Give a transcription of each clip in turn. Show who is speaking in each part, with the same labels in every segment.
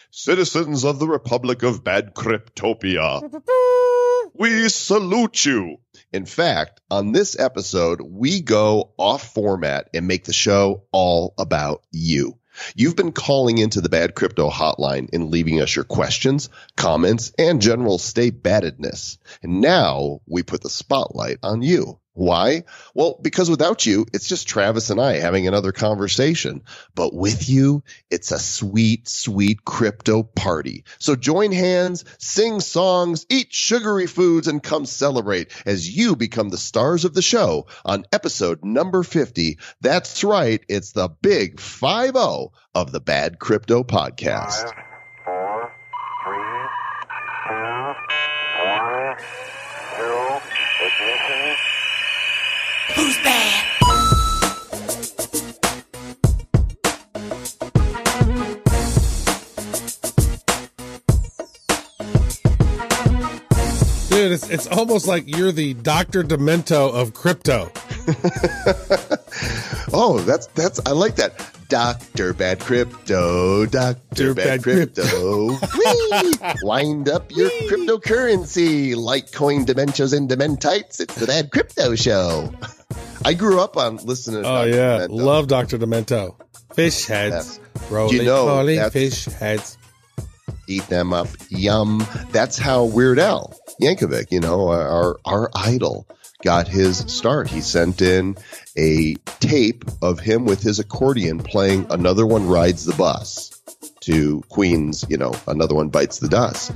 Speaker 1: Citizens of the Republic of Bad Cryptopia, we salute you. In fact, on this episode, we go off format and make the show all about you. You've been calling into the Bad Crypto hotline and leaving us your questions, comments, and general stay baddedness. And now we put the spotlight on you. Why? Well, because without you, it's just Travis and I having another conversation. But with you, it's a sweet, sweet crypto party. So join hands, sing songs, eat sugary foods, and come celebrate as you become the stars of the show on episode number 50. That's right. It's the big 5-0 of the Bad Crypto Podcast.
Speaker 2: 5, 4, 3, 2, 1, 0, ignition.
Speaker 3: Who's bad?
Speaker 4: Dude, it's almost like you're the Dr. Demento of crypto.
Speaker 1: Oh, that's I like that. Dr. Bad Crypto, Dr. Bad Crypto. Whee! Wind up your cryptocurrency. Litecoin, dementios, and dementites. It's the Bad Crypto Show. I grew up on listening to Dr. Demento.
Speaker 4: Love Dr. Demento. Fish heads. Rolling fish heads.
Speaker 1: Eat them up. Yum. That's how Weird Al Yankovic, our idol, got his start. He sent in a tape of him with his accordion playing Another One Rides the Bus to Queen's, Another One Bites the Dust.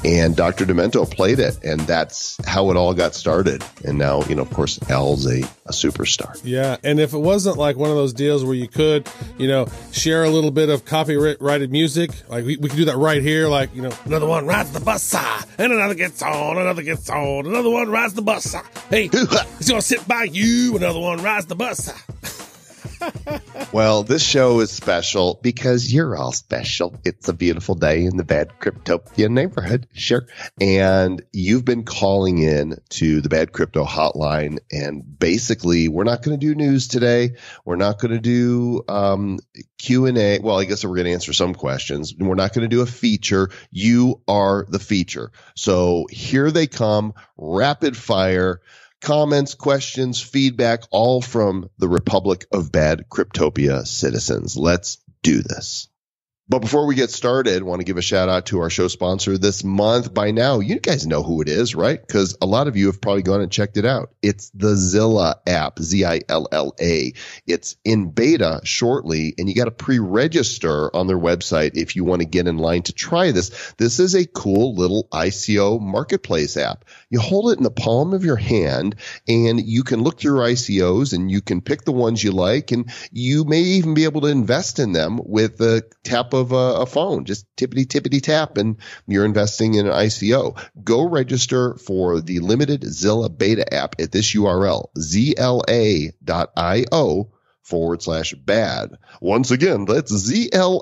Speaker 1: And Dr. Demento played it, and that's how it all got started. And now, of course, Al's a superstar.
Speaker 4: Yeah, and if it wasn't like one of those deals where you could, share a little bit of copyrighted music, like we could do that right here, like, another one rides the bus, and another gets on, another one rides the bus. Hey, it's going to sit by you, another one rides the bus.
Speaker 1: Well, this show is special because you're all special. It's a beautiful day in the Bad Cryptopia neighborhood. Sure. And you've been calling in to the Bad Crypto hotline. And basically, we're not going to do news today. We're not going to do Q&A. Well, I guess we're going to answer some questions. We're not going to do a feature. You are the feature. So here they come, rapid fire. Comments, questions, feedback, all from the Republic of Bad Cryptopia citizens. Let's do this. But before we get started, I want to give a shout out to our show sponsor this month. By now, you guys know who it is, right? Because a lot of you have probably gone and checked it out. It's the Zilla app, Zilla. It's in beta shortly, and you got to pre-register on their website if you want to get in line to try this. This is a cool little ICO marketplace app. You hold it in the palm of your hand, and you can look through ICOs, and you can pick the ones you like, and you may even be able to invest in them with a tap of a phone, just tippity tap, and you're investing in an ICO. Go register for the limited Zilla beta app at this URL, zla.io/bad. Once again, that's zla.io/bad.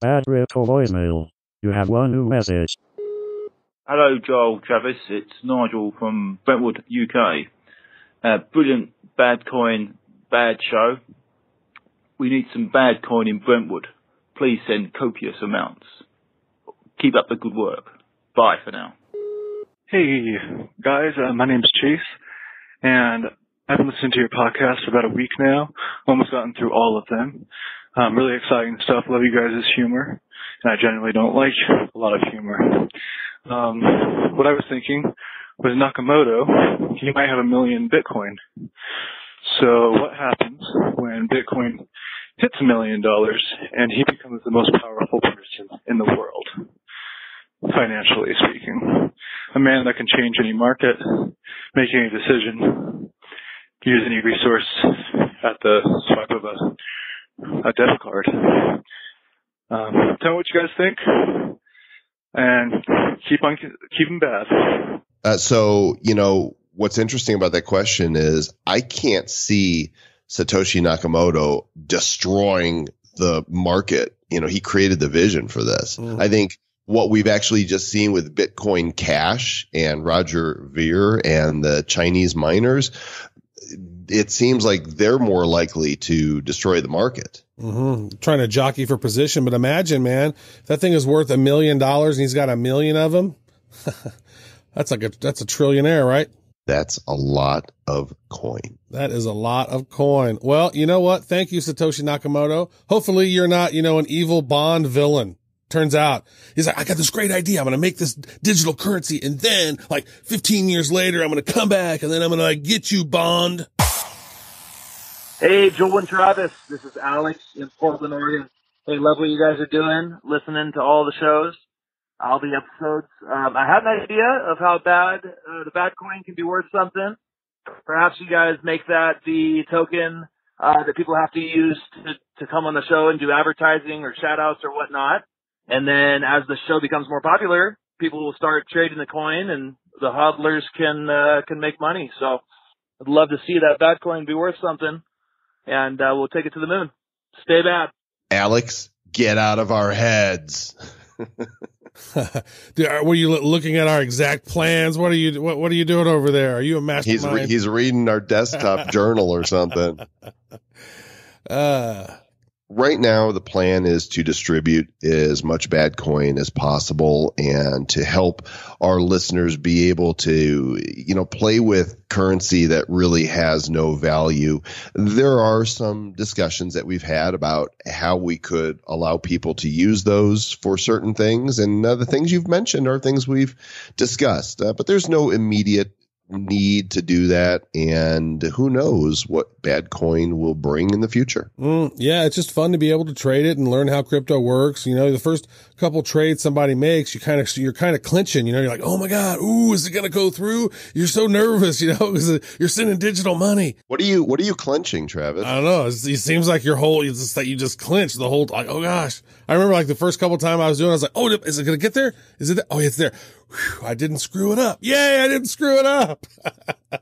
Speaker 5: Bad Crypto voicemail. You have one new message.
Speaker 6: Hello, Joel, Travis. It's Nigel from Brentwood, UK. Brilliant bad coin. Bad show. We need some bad coin in Brentwood. Please send copious amounts. Keep up the good work. Bye for now.
Speaker 7: Hey, guys. My name's Chase, and I've been listening to your podcast for about a week now. Almost gotten through all of them. Really exciting stuff. Love you guys' humor, and I generally don't like a lot of humor. What I was thinking was Nakamoto, he might have 1 million Bitcoin. So what happens when Bitcoin hits $1 million and he becomes the most powerful person in the world, financially speaking? A man that can change any market, make any decision, use any resource at the swipe of a debit card. Tell me what you guys think, and keep him bad.
Speaker 1: What's interesting about that question is I can't see Satoshi Nakamoto destroying the market. He created the vision for this. Mm. I think what we've actually just seen with Bitcoin Cash and Roger Ver and the Chinese miners, it seems like they're more likely to destroy the market.
Speaker 4: Trying to jockey for position. But imagine, man, if that thing is worth $1 million and he's got 1 million of them. That's a trillionaire, right?
Speaker 1: That's a lot of coin.
Speaker 4: That is a lot of coin. Well, you know what? Thank you, Satoshi Nakamoto. Hopefully you're not, an evil Bond villain. Turns out he's like, I got this great idea. I'm going to make this digital currency. And then 15 years later, I'm going to come back and then I'm going to get you, Bond.
Speaker 8: Hey, Joel and Travis. This is Alex in Portland, Oregon. Hey, love what you guys are doing, listening to all the shows, all the episodes. I had an idea of how bad the bad coin can be worth something. Perhaps you guys make that the token that people have to use to come on the show and do advertising or shout-outs or whatnot. And then as the show becomes more popular, people will start trading the coin and the hodlers can make money. So I'd love to see that bad coin be worth something, and we'll take it to the moon. Stay bad.
Speaker 1: Alex, get out of our heads.
Speaker 4: Were you looking at our exact plans? What are you doing over there? Are you a mastermind?
Speaker 1: He's reading our desktop journal or something. Right now, the plan is to distribute as much bad coin as possible and to help our listeners be able to, play with currency that really has no value. There are some discussions that we've had about how we could allow people to use those for certain things. And the things you've mentioned are things we've discussed, but there's no immediate need to do that, and who knows what bad coin will bring in the future.
Speaker 4: Yeah, it's just fun to be able to trade it and learn how crypto works. The first couple trades somebody makes, you're kind of clinching. You're like, oh my god, ooh, is it gonna go through? You're so nervous, because you're sending digital money.
Speaker 1: What are you clenching, Travis?
Speaker 4: I don't know. It seems like you just clinch the whole. Like, oh gosh, I remember the first couple times I was doing, I was like, oh, is it gonna get there? Is it? Oh, it's there. Whew, I didn't screw it up. Yay, I didn't screw it up.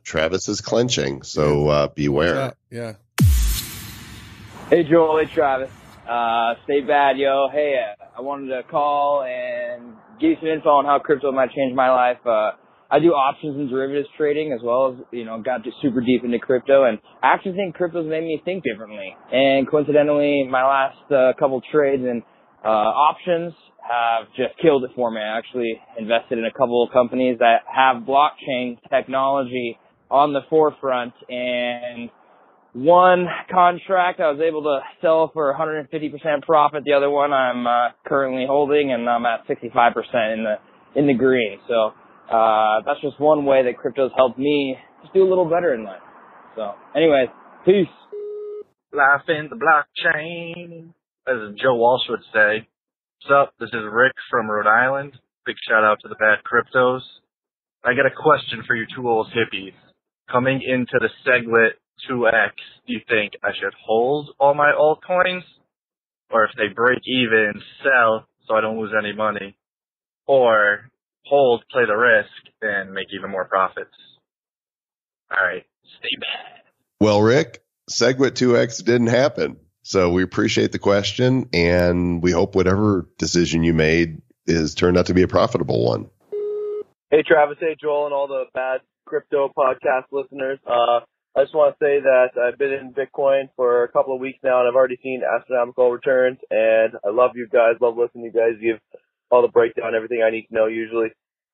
Speaker 1: Travis is clenching, so beware.
Speaker 4: Yeah.
Speaker 9: Hey, Joel. Hey, Travis. Stay bad, yo. Hey, I wanted to call and give you some info on how crypto might change my life. I do options and derivatives trading as well as, got just super deep into crypto. And I actually think crypto's made me think differently. And coincidentally, my last couple trades in options have just killed it for me. I actually invested in a couple of companies that have blockchain technology on the forefront, and one contract I was able to sell for 150% profit. The other one I'm currently holding, and I'm at 65% in the green. So that's just one way that crypto's helped me just do a little better in life. So anyways, peace.
Speaker 8: Life in the blockchain, as Joe Walsh would say. What's up? This is Rick from Rhode Island. Big shout out to the bad cryptos. I got a question for you two old hippies. Coming into the Segwit 2X, do you think I should hold all my altcoins? Or if they break even, sell so I don't lose any money? Or hold, play the risk, and make even more profits? Alright, stay bad.
Speaker 1: Well, Rick, Segwit 2X didn't happen. So we appreciate the question, and we hope whatever decision you made is turned out to be a profitable one.
Speaker 10: Hey, Travis. Hey, Joel, and all the bad crypto podcast listeners. I just want to say that I've been in Bitcoin for a couple of weeks now, and I've already seen astronomical returns, and I love you guys. Love listening to you guys give all the breakdown, everything I need to know usually.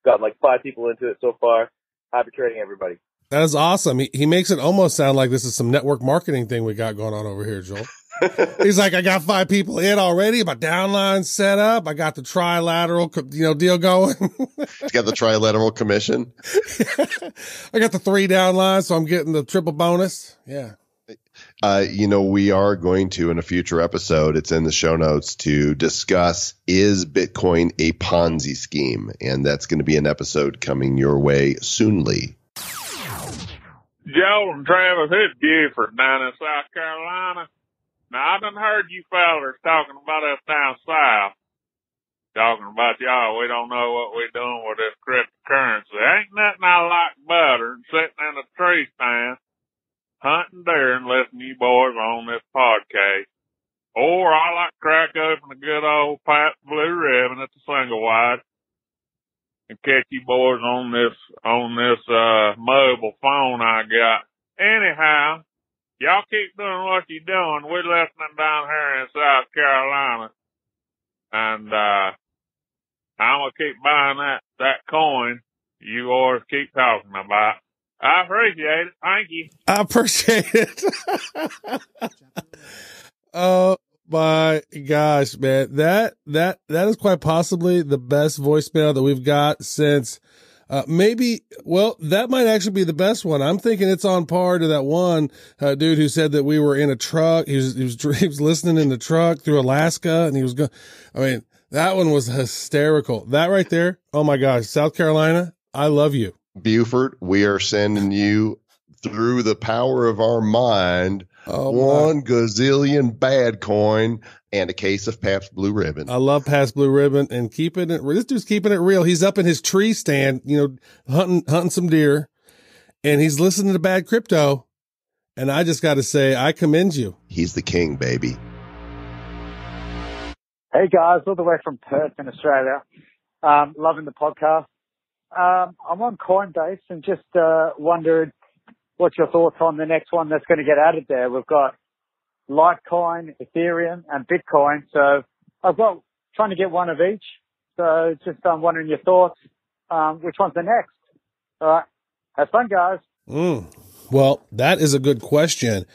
Speaker 10: Got 5 people into it so far. Happy trading, everybody.
Speaker 4: That is awesome. He makes it almost sound like this is some network marketing thing we got going on over here, Joel. He's like, I got 5 people in already. My downline set up. I got the trilateral, deal going.
Speaker 1: He's got the trilateral commission.
Speaker 4: I got the 3 downlines, so I'm getting the triple bonus. Yeah.
Speaker 1: We are going to, in a future episode, it's in the show notes, to discuss, is Bitcoin a Ponzi scheme? And that's going to be an episode coming your way soonly.
Speaker 11: Joel and Travis, it's Buford down in South Carolina. Now, I done heard you fellers talking about us down south. Talking about y'all, we don't know what we're doing with this cryptocurrency. Ain't nothing I like better than sitting in a tree stand, hunting deer and listening to you boys on this podcast. Or I like to crack open a good old Pat Blue Ribbon at the single wide and catch you boys on this mobile phone I got. Anyhow, listening down here in South Carolina, and I'm gonna keep buying that coin you always keep talking about. I appreciate it. Thank you.
Speaker 4: I appreciate it. Oh my gosh, man. That is quite possibly the best voicemail that we've got since, that might actually be the best one. I'm thinking it's on par to that one, dude who said that we were in a truck. He was listening in the truck through Alaska and he was going, that one was hysterical. That right there. Oh my gosh. South Carolina. I love you.
Speaker 1: Buford, we are sending you through the power of our mind, 1 gazillion bad coin and a case of Pabst Blue Ribbon.
Speaker 4: I love Pabst Blue Ribbon and this dude's keeping it real. He's up in his tree stand, hunting some deer, and he's listening to Bad Crypto. And I just got to say, I commend you.
Speaker 1: He's the king, baby.
Speaker 12: Hey guys, all the way from Perth in Australia. Loving the podcast. I'm on Coinbase and just wondered what's your thoughts on the next one that's going to get added there. We've got Litecoin, Ethereum, and Bitcoin. So I've got trying to get one of each. So just wondering your thoughts. Which one's the next? All right. Have fun, guys.
Speaker 4: Well, that is a good question.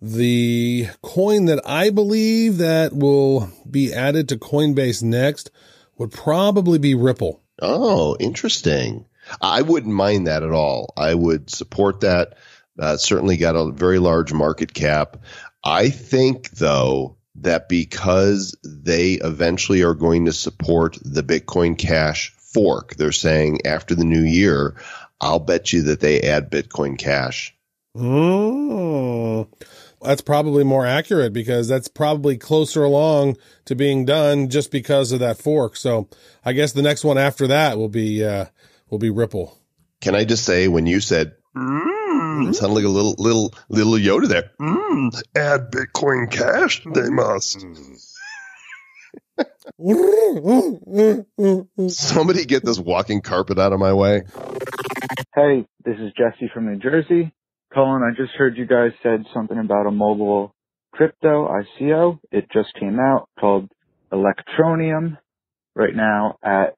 Speaker 4: The coin that I believe that will be added to Coinbase next would probably be Ripple.
Speaker 1: Oh, interesting. I wouldn't mind that at all. I would support that. Certainly got a very large market cap. I think, though, that because they eventually are going to support the Bitcoin Cash fork, they're saying after the new year, I'll bet you that they add Bitcoin Cash.
Speaker 4: That's probably more accurate because that's probably closer along to being done just because of that fork. So I guess the next one after that will be Ripple.
Speaker 1: Can I just say, when you said, it sounded like a little Yoda there. Add Bitcoin Cash, they must. Somebody get this walking carpet out of my way.
Speaker 13: Hey, this is Jesse from New Jersey. Colin, I just heard you guys said something about a mobile crypto ICO. It just came out called Electronium, right now at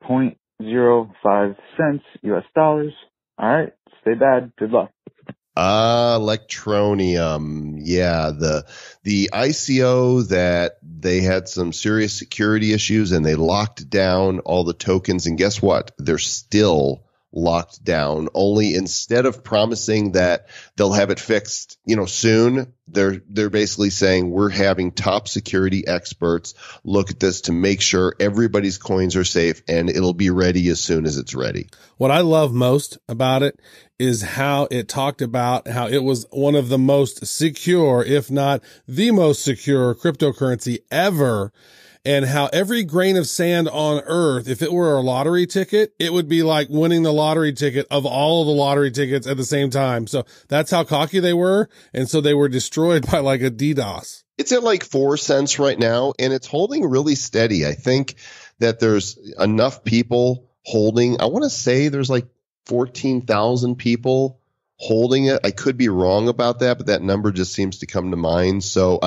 Speaker 13: 0.05 cents US dollars. All right, stay bad. Good luck.
Speaker 1: Electronium. Yeah, the ICO that they had some serious security issues and they locked down all the tokens, and guess what? They're still locked down. Only instead of promising that they'll have it fixed, soon, they're basically saying we're having top security experts look at this to make sure everybody's coins are safe and it'll be ready as soon as it's ready.
Speaker 4: What I love most about it is how it talked about how it was one of the most secure, if not the most secure cryptocurrency ever. And how every grain of sand on earth, if it were a lottery ticket, it would be like winning the lottery ticket of all of the lottery tickets at the same time. So that's how cocky they were. And so they were destroyed by like a DDoS.
Speaker 1: It's at like 4 cents right now, and it's holding really steady. I think that there's enough people holding. I want to say there's like 14,000 people holding it. I could be wrong about that, but that number just seems to come to mind. So,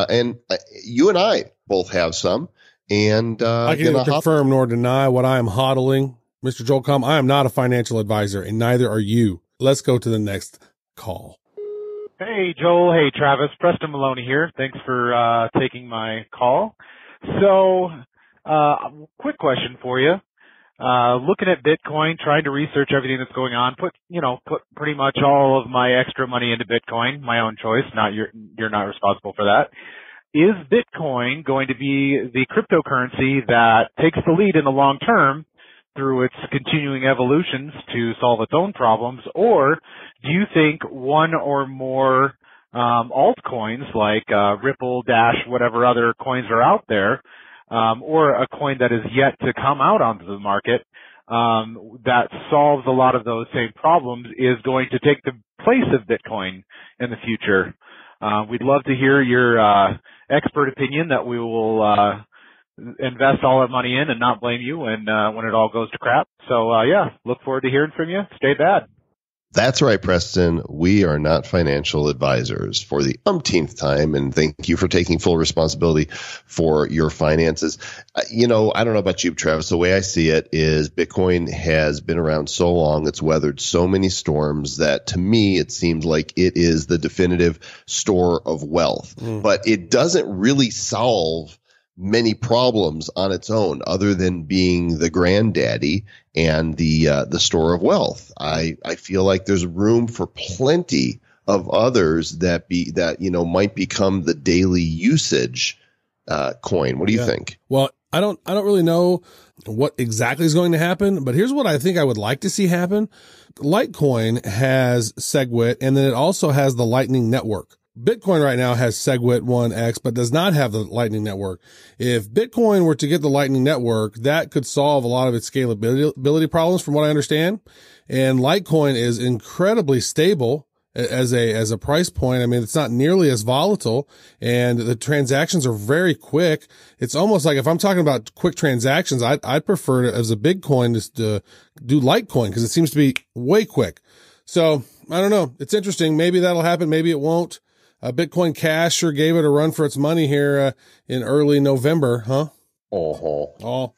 Speaker 1: you and I both have some. And
Speaker 4: I can neither confirm nor deny what I am hodling. Mr. Joel Com, I am not a financial advisor, and neither are you. Let's go to the next call.
Speaker 14: Hey, Joel. Hey, Travis. Preston Maloney here. Thanks for taking my call. So, quick question for you. Looking at Bitcoin, trying to research everything that's going on, put pretty much all of my extra money into Bitcoin, my own choice. You're not responsible for that. Is Bitcoin going to be the cryptocurrency that takes the lead in the long term through its continuing evolutions to solve its own problems? Or do you think one or more altcoins like Ripple, Dash, whatever other coins are out there, or a coin that is yet to come out onto the market that solves a lot of those same problems is going to take the place of Bitcoin in the future? We'd love to hear your expert opinion that we will invest all our money in and not blame you when it all goes to crap. So, look forward to hearing from you. Stay bad.
Speaker 1: That's right, Preston. We are not financial advisors for the umpteenth time, and thank you for taking full responsibility for your finances. I don't know about you, Travis. The way I see it is Bitcoin has been around so long, it's weathered so many storms that to me it seems like it is the definitive store of wealth. But it doesn't really solve many problems on its own other than being the granddaddy and the store of wealth. I feel like there's room for plenty of others that might become the daily usage coin. What do you think?
Speaker 4: Well, I don't really know what exactly is going to happen, but here's what I think I would like to see happen. Litecoin has SegWit, and then it also has the Lightning Network. Bitcoin right now has SegWit 1x, but does not have the Lightning Network. If Bitcoin were to get the Lightning Network, that could solve a lot of its scalability problems from what I understand. And Litecoin is incredibly stable as a price point. I mean, it's not nearly as volatile, and the transactions are very quick. It's almost like if I'm talking about quick transactions, I'd prefer as a big coin to do Litecoin because it seems to be way quick. So I don't know. It's interesting. Maybe that'll happen. Maybe it won't. Bitcoin Cash sure gave it a run for its money here in early November, huh? Oh.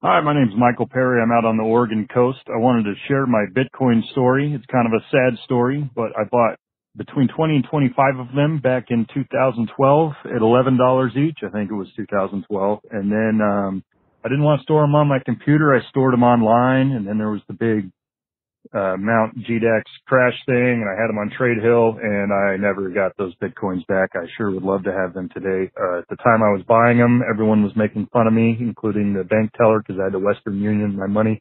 Speaker 15: Hi, my name's Michael Perry. I'm out on the Oregon coast. I wanted to share my Bitcoin story. It's kind of a sad story, but I bought between 20 and 25 of them back in 2012 at $11 each. I think it was 2012. And then I didn't want to store them on my computer. I stored them online, and then there was the big Mount GDAX crash thing, and I had them on Trade Hill, and I never got those Bitcoins back. I sure would love to have them today. At the time I was buying them, everyone was making fun of me, including the bank teller, because I had to Western Union my money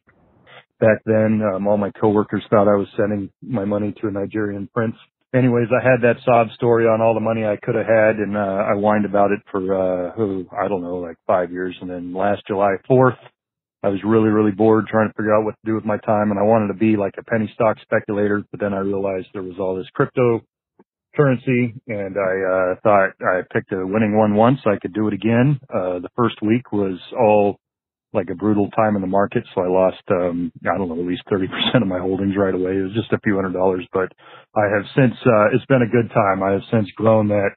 Speaker 15: back then. All my coworkers thought I was sending my money to a Nigerian prince. Anyways, I had that sob story on all the money I could have had, and I whined about it for, I don't know, like 5 years. And then last July 4th, I was really, really bored trying to figure out what to do with my time, and I wanted to be like a penny stock speculator, but then I realized there was all this cryptocurrency, and I thought I picked a winning one once, I could do it again. The first week was all like a brutal time in the market, so I lost, I don't know, at least 30% of my holdings right away. It was just a few $100s, but I have since, it's been a good time. I have since grown that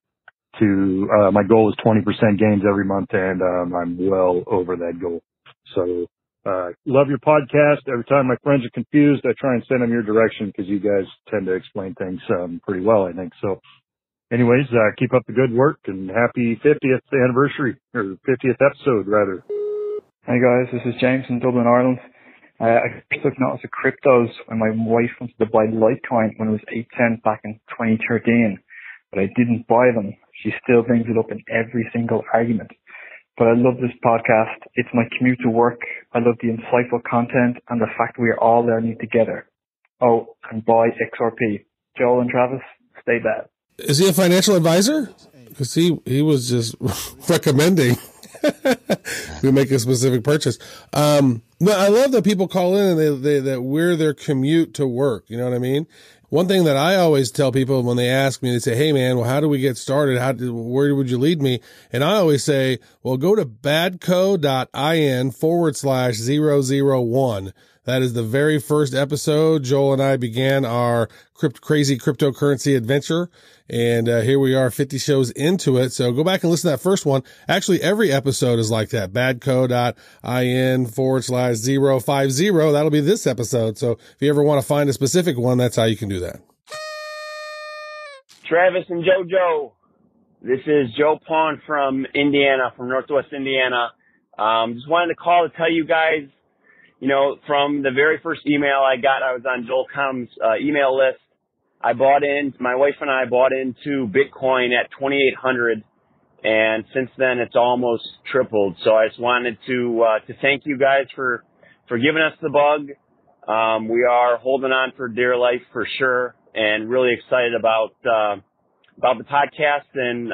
Speaker 15: to, my goal is 20% gains every month, and I'm well over that goal. So, love your podcast. Every time my friends are confused, I try and send them your direction because you guys tend to explain things pretty well, I think. So anyways, keep up the good work and happy 50th anniversary, or 50th episode, rather.
Speaker 16: Hi guys, this is James from Dublin, Ireland. I took notice of cryptos when my wife wanted to buy Litecoin when it was 8 cents back in 2013, but I didn't buy them. She still brings it up in every single argument. But I love this podcast. It's my commute to work. I love the insightful content and the fact we are all learning together. Oh, and buy XRP. Joel and Travis, stay bad.
Speaker 4: Is he a financial advisor? Because he was just recommending we make a specific purchase. No, I love that people call in and that we're their commute to work. You know what I mean? One thing that I always tell people when they ask me, they say, hey man, well, how do we get started? Where would you lead me? And I always say, well, go to badco.in/001. That is the very first episode. Joel and I began our crazy cryptocurrency adventure. And here we are 50 shows into it. So go back and listen to that first one. Actually, every episode is like that. badco.in/050. That'll be this episode. So if you ever want to find a specific one, that's how you can do that.
Speaker 17: Travis and JoJo. This is Joe Pond from Indiana, from Northwest Indiana. Just wanted to call to tell you guys, you know, from the very first email I got, I was on Joel Com's email list. My wife and I bought into Bitcoin at 2,800, and since then it's almost tripled. So I just wanted to thank you guys for giving us the bug. We are holding on for dear life for sure, and really excited about the podcast and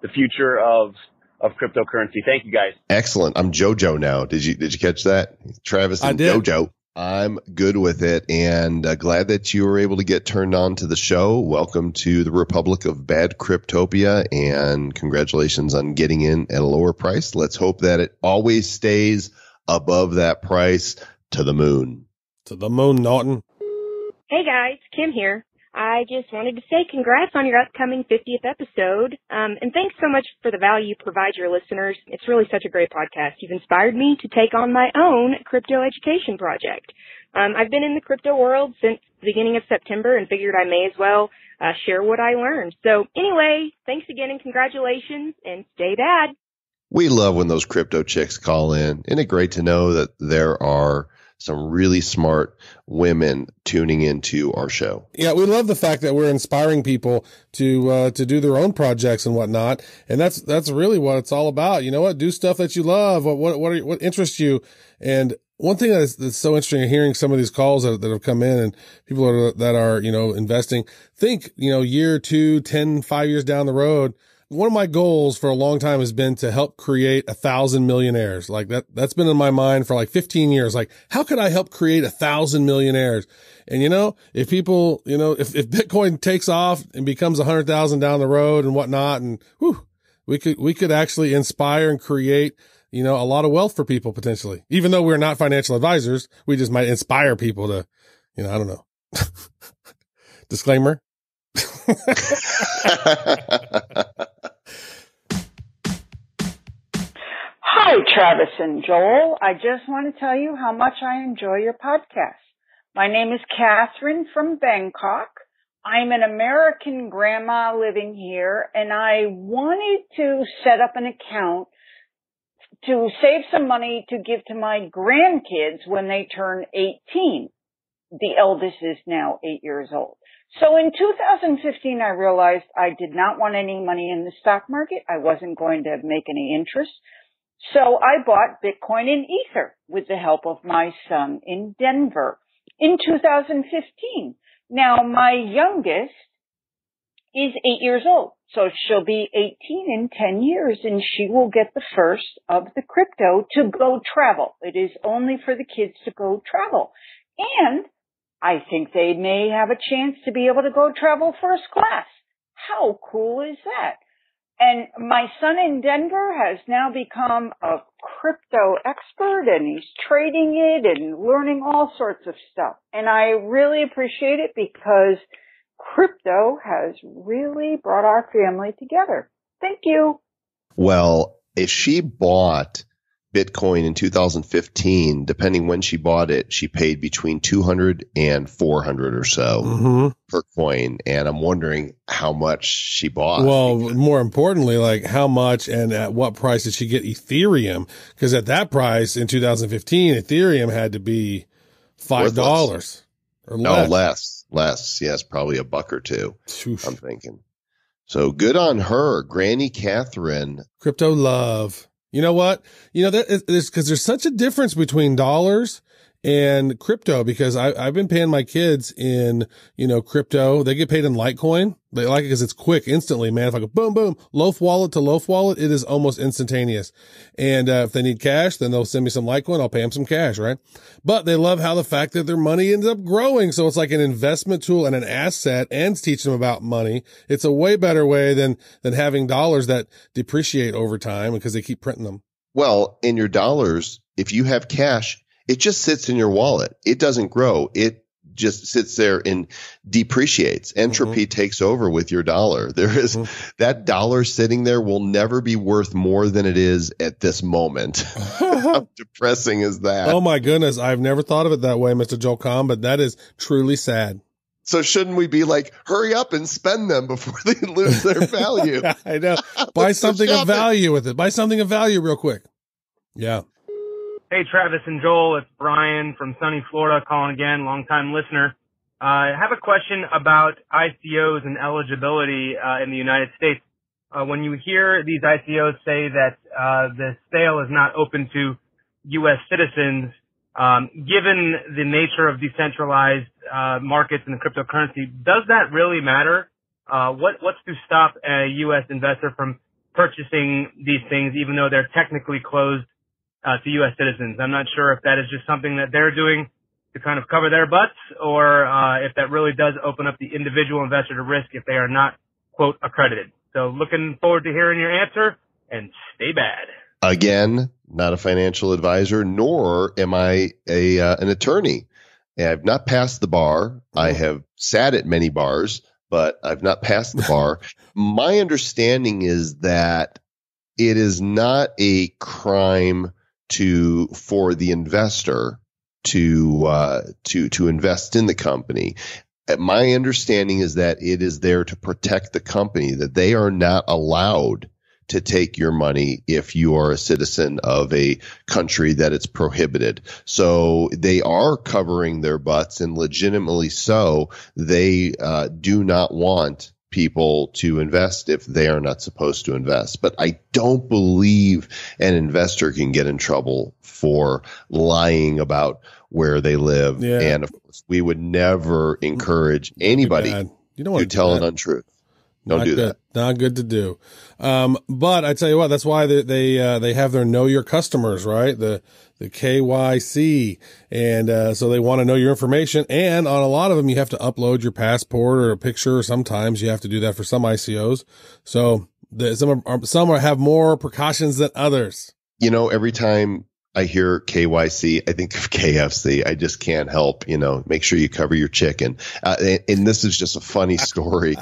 Speaker 17: the future of cryptocurrency. Thank you guys.
Speaker 1: Excellent. I'm JoJo now. Did you catch that? Travis and JoJo. I'm good with it, and glad that you were able to get turned on to the show. Welcome to the Republic of Bad Cryptopia, and congratulations on getting in at a lower price. Let's hope that it always stays above that price to the moon.
Speaker 4: To the moon, Norton.
Speaker 18: Hey guys, Kim here. I just wanted to say congrats on your upcoming 50th episode. And thanks so much for the value you provide your listeners. It's really such a great podcast. You've inspired me to take on my own crypto education project. I've been in the crypto world since the beginning of September and figured I may as well share what I learned. So anyway, thanks again and congratulations, and stay bad.
Speaker 1: We love when those crypto chicks call in. Isn't it great to know that there are some really smart women tuning into our show?
Speaker 4: Yeah, we love the fact that we're inspiring people to do their own projects and whatnot, and that's really what it's all about. You know what? Do stuff that you love. What interests you? And one thing that's so interesting, hearing some of these calls that have come in, and people that are investing. Think year, 2, 10, 5 years down the road. One of my goals for a long time has been to help create 1,000 millionaires. Like that's been in my mind for like 15 years. Like, how could I help create 1,000 millionaires? And if people, if Bitcoin takes off and becomes 100,000 down the road and whatnot, and we could actually inspire and create, a lot of wealth for people potentially. Even though we're not financial advisors, we just might inspire people to, I don't know. Disclaimer.
Speaker 19: Hi, Travis and Joel. I just want to tell you how much I enjoy your podcast. My name is Catherine from Bangkok. I'm an American grandma living here, and I wanted to set up an account to save some money to give to my grandkids when they turn 18. The eldest is now 8 years old. So in 2015, I realized I did not want any money in the stock market. I wasn't going to make any interest. So I bought Bitcoin and Ether with the help of my son in Denver in 2015. Now, my youngest is 8 years old, so she'll be 18 in 10 years, and she will get the first of the crypto to go travel. It is only for the kids to go travel. And I think they may have a chance to be able to go travel first class. How cool is that? And my son in Denver has now become a crypto expert, and he's trading it and learning all sorts of stuff. And I really appreciate it because crypto has really brought our family together. Thank you.
Speaker 1: Well, if she bought Bitcoin in 2015, depending when she bought it, she paid between 200 and 400 or so per coin. And I'm wondering how much she bought.
Speaker 4: Well, more importantly, like how much and at what price did she get Ethereum? Because at that price in 2015, Ethereum had to be $5 or less.
Speaker 1: No, less. Yes, probably $1 or $2. I'm thinking. So good on her, Granny Catherine.
Speaker 4: Crypto love. You know what? There's such a difference between dollars and crypto, because I've been paying my kids in, crypto. They get paid in Litecoin. They like it because it's quick, instantly, man. If I go boom, boom, loaf wallet to loaf wallet, it is almost instantaneous. And, if they need cash, then they'll send me some Litecoin. I'll pay them some cash, right? But they love how the fact that their money ends up growing. So it's like an investment tool and an asset, and teach them about money. It's a way better way than having dollars that depreciate over time because they keep printing them.
Speaker 1: Well, in your dollars, if you have cash, it just sits in your wallet. It doesn't grow. It just sits there and depreciates. Entropy takes over with your dollar. There is that dollar sitting there will never be worth more than it is at this moment. How depressing is that?
Speaker 4: Oh my goodness. I've never thought of it that way, Mr. Joel Comm, but that is truly sad.
Speaker 1: So shouldn't we be like, hurry up and spend them before they lose their value?
Speaker 4: I know. Buy something of value with it. Buy something of value real quick. Yeah.
Speaker 20: Hey, Travis and Joel, it's Brian from sunny Florida calling again, longtime listener. I have a question about ICOs and eligibility in the United States. When you hear these ICOs say that the sale is not open to U.S. citizens, given the nature of decentralized markets and cryptocurrency, does that really matter? What's to stop a U.S. investor from purchasing these things, even though they're technically closed to U.S. citizens? I'm not sure if that is just something that they're doing to kind of cover their butts, or if that really does open up the individual investor to risk if they are not, quote, accredited. So looking forward to hearing your answer, and stay bad.
Speaker 1: Again, not a financial advisor, nor am I an attorney. and I've not passed the bar. I have sat at many bars, but I've not passed the bar. My understanding is that it is not a crime for the investor to invest in the company. My understanding is that it is there to protect the company, that they are not allowed to take your money if you are a citizen of a country that it's prohibited. So they are covering their butts, and legitimately so. They do not want people to invest if they are not supposed to invest. But I don't believe an investor can get in trouble for lying about where they live.
Speaker 4: Yeah.
Speaker 1: And of course, we would never encourage anybody to tell an untruth. Don't do that.
Speaker 4: Not good to do. But I tell you what, that's why they have their know your customers, right? The KYC. And, so they want to know your information. And on a lot of them, you have to upload your passport or a picture. Sometimes you have to do that for some ICOs. So some have more precautions than others.
Speaker 1: You know, every time I hear KYC, I think of KFC. I just can't help, make sure you cover your chicken. And this is just a funny story.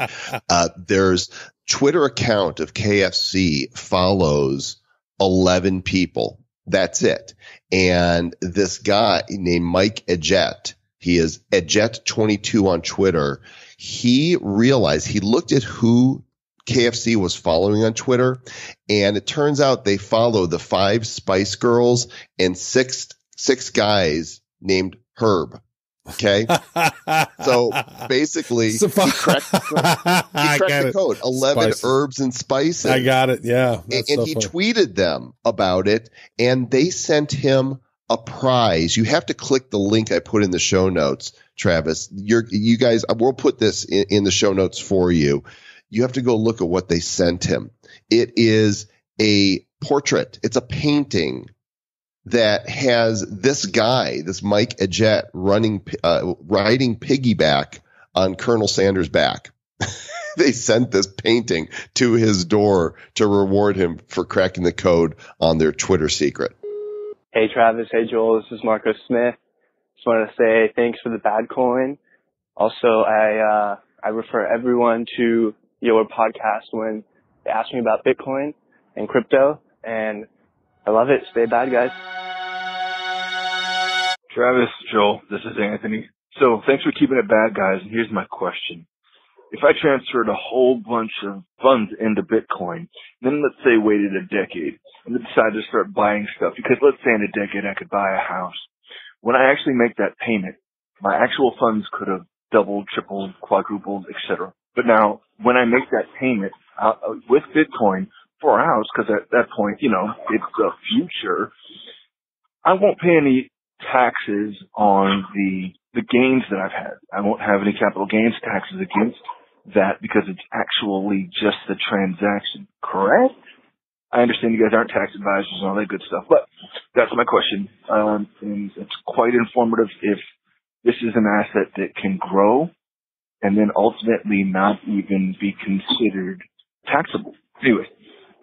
Speaker 1: There's Twitter account of KFC follows 11 people. That's it. And this guy named Mike Edgett, he is Edgett22 on Twitter. He realized, he looked at who KFC was following on Twitter, and it turns out they follow the 5 Spice Girls and six guys named Herb. Okay. So basically, he cracked the code. 11 spices. Herbs and spices.
Speaker 4: I got it. Yeah.
Speaker 1: And he tweeted them about it, and they sent him a prize. You have to click the link I put in the show notes, Travis. You guys, we'll put this in the show notes for you. You have to go look at what they sent him. It is a portrait. It's a painting that has this guy, this Mike Edgett, riding piggyback on Colonel Sanders' back. They sent this painting to his door to reward him for cracking the code on their Twitter secret.
Speaker 10: Hey Travis, hey Joel, this is Marco Smith. Just wanted to say thanks for the bad coin. Also, I refer everyone to your podcast when they ask me about Bitcoin and crypto, and I love it. Stay bad, guys.
Speaker 21: Travis, Joel, this is Anthony. So thanks for keeping it bad, guys. And here's my question. If I transferred a whole bunch of funds into Bitcoin, then let's say waited a decade and then decided to start buying stuff, because let's say in a decade I could buy a house. When I actually make that payment, my actual funds could have doubled, tripled, quadrupled, etc. But now, when I make that payment with Bitcoin for a house, because at that point, it's the future, I won't pay any taxes on the gains that I've had. I won't have any capital gains taxes against that because it's actually just the transaction, correct? I understand you guys aren't tax advisors and all that good stuff, but that's my question. And it's quite informative if this is an asset that can grow and then ultimately not even be considered taxable. Anyway,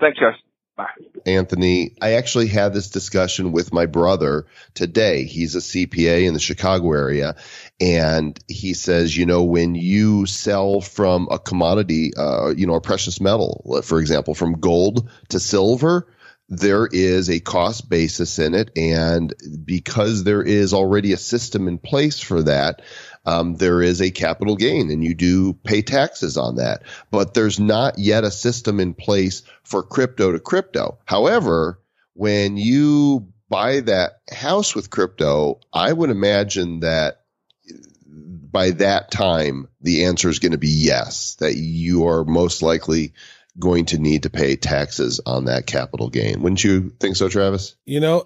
Speaker 21: thanks, guys. Bye.
Speaker 1: Anthony, I actually had this discussion with my brother today. He's a CPA in the Chicago area, and he says, when you sell from a commodity, a precious metal, for example, from gold to silver, there is a cost basis in it. And because there is already a system in place for that, there is a capital gain, and you do pay taxes on that. But there's not yet a system in place for crypto to crypto. However, when you buy that house with crypto, I would imagine that by that time, the answer is going to be yes, that you are most likely going to need to pay taxes on that capital gain. Wouldn't you think so, Travis?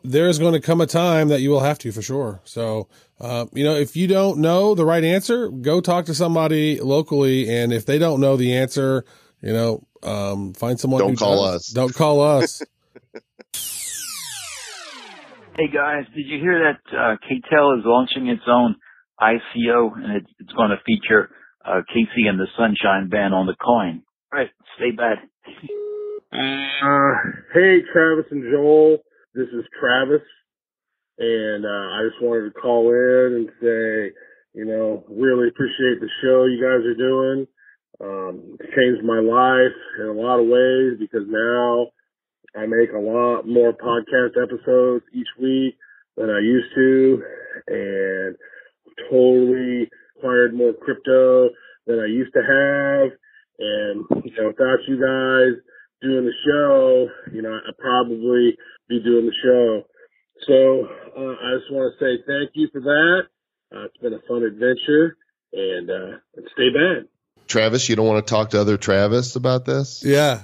Speaker 4: There's going to come a time that you will have to, for sure. So, if you don't know the right answer, go talk to somebody locally. And if they don't know the answer, find someone.
Speaker 1: Don't call us.
Speaker 4: Don't call us.
Speaker 22: Hey guys, did you hear that KTEL is launching its own ICO, and it's going to feature Casey and the Sunshine Band on the coin? All right, stay bad.
Speaker 23: Hey, Travis and Joel. This is Travis.
Speaker 2: And I just wanted to call in and say, really appreciate the show you guys are doing. It's changed my life in a lot of ways because now I make a lot more podcast episodes each week than I used to, and totally acquired more crypto than I used to have. And, without you guys doing the show, I'd probably be doing the show. So I just want to say thank you for that. It's been a fun adventure, and stay bad.
Speaker 1: Travis, you don't want to talk to other Travis about this?
Speaker 4: Yeah.